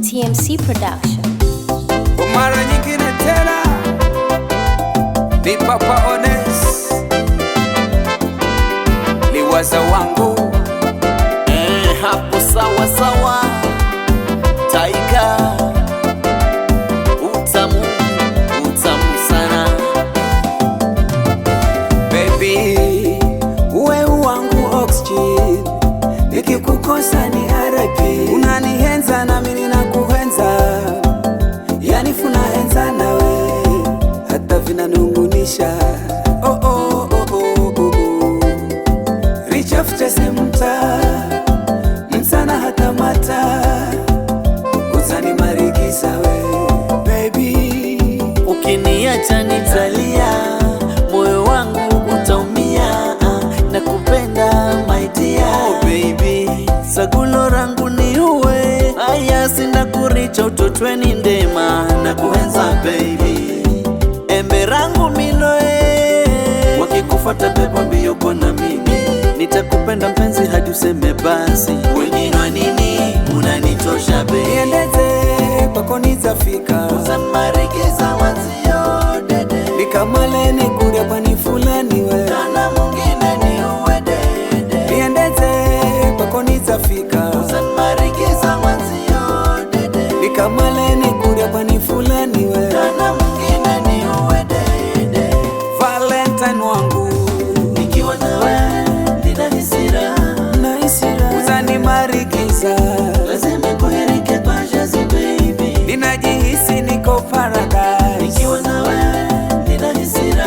TMC Production. Kwa mara nyingine tena ni Papa Honest, liwaza wangu hapo sawa sawa. Taiga utamu sana baby, uwe wangu oxygen, nikikukosa ni RIP. Unanihenza na mimi ninakuhenza, yani funahenza nawe hata vinanungunisha. Oh, oh, oh, oh, oh, oh. Richafute semta msana hata mata uzani marikisa we baby, ukiniacha nitalia, moyo wangu utaumia, nakupenda my dear. Oh baby, sagulo rangu ni uwe, aya sinda kuricha utotweni ndema, nakuenza baby, embe rangu miloe, wakikufata beba mbio kona mimi, nitakupenda mpenzi hadi useme basi, wengine wa nini unanitosha baby. niendeze kwako nitafika, uzanmarikeza wazio dede, nikamale nikuria kwani fulani we kana mwingine ni uwe dede, niendeze kwako nitafika, uzanmarikeza wazio dede, nikamale nikuria kwani fulani we kana mwingine ni uwe dede. Valentine wangu Nikiwa nawe nina hisira, uzani marikiza, lazima kuhirike pajazi baby. ninajihisi niko paradise. Nikiwa nawe nina hisira,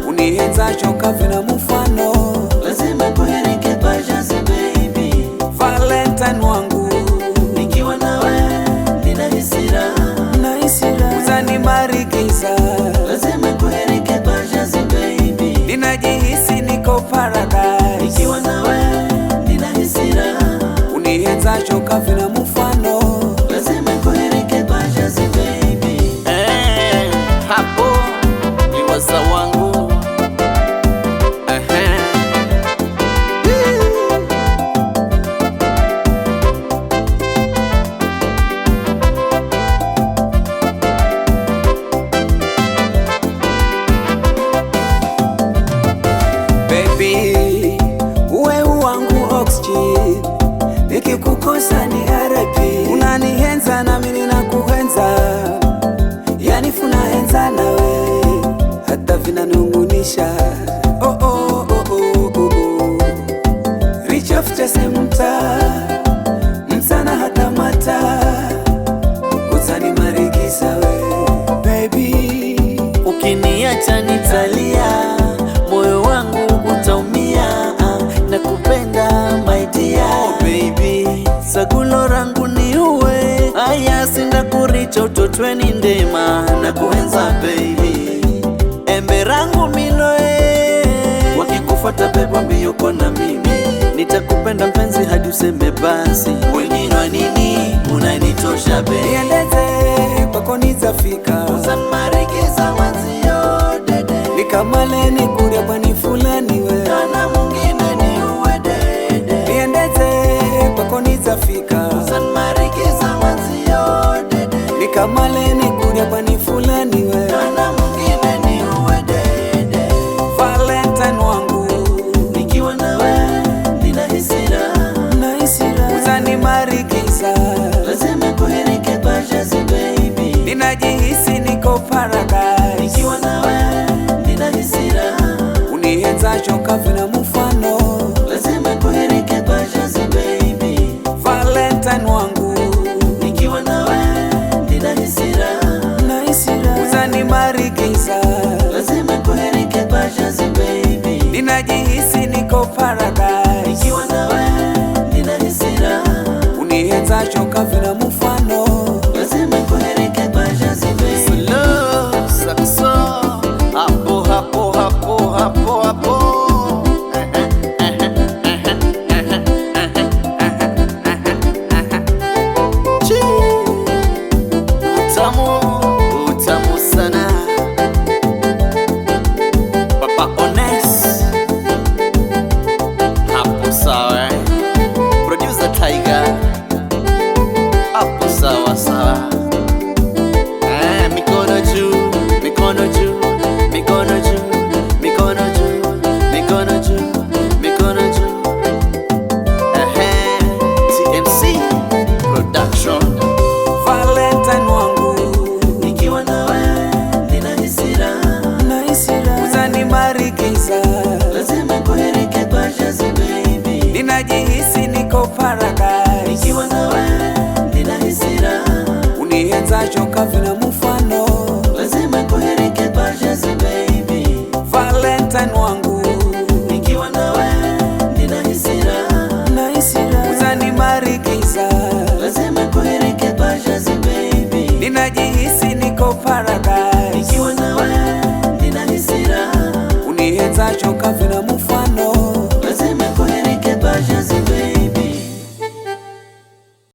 unihenza choka vina mufano, lazima kuhirike pajazi baby. Valentine wangu Nikiwa nawe nina hisira, uzani marikiza, lazima kuhirike pajazi baby. ninajihisi niko paradise. Nikiwa nawe nina hisira, unihenza choka vina mufano, lazima kuhirike pajazi baby. Hapo liwaza wangu baby, uwe wangu oxygen, nikikukosa ni RIP. Unanihenza na mimi ninakuhenza, yani funahenza nawe hata vinanungunisha. Oh, oh, oh, oh, oh, oh. Richafute semta msana hata mata uzani marikisa we baby, ukiniacha nitalia, moyo wangu utaumia, nakupenda my dear. Oh baby, sagulo rangu ni uwe, aya sinda kuricha utotweni ndema, nakuenza baby, embe rangu miloe, wakikufata beba mbio kona mimi, nitakupenda mpenzi hadi useme basi, wengine wa nini unanitosha baby. niendeze kwako nitafika, uzanmarikeza wazio dede, nikamale nikuria kwani fulani we kana mwingine ni uwe dede, niendeze kwako nitafika, uzanmarikeza wazio dede, nikamale nikuria kwani fulani we kana mwingine ni uwe dede. Valentine wangu Nikiwa nawe nina hisira, uzani marikiza, lazima kuhirike pajazi baby. ninajihisi niko paradise. Nikiwa nawe nina hisira, unihenza choka vina mufano, lazima kuhirike pajazi baby. Valentine wangu Nikiwa nawe nina hisira, uzani marikiza, lazima kuhirike pajazi baby. ninajihisi niko paradise. Nikiwa nawe nina hisira, unihenza choka vina mufano, lazima kuhirike pajazi baby. Slow sakso, hapo hapo hapo hapo hapo. Utamu sana. Papa Honest hapo sawa. Producer Tiger hapo sawa sawa. Mikono juu, mikono juu, mikono juu, mikono juu, mikono juu, mikono juu. TMC Production. Valentine wangu, Nikiwa nawe ninahisi raha, uzanimarikiza, lazima kuhereke bajazi baby. ninajihisi niko paradise. Nikiwa nawe ninahisi raha, Unienzacho kavina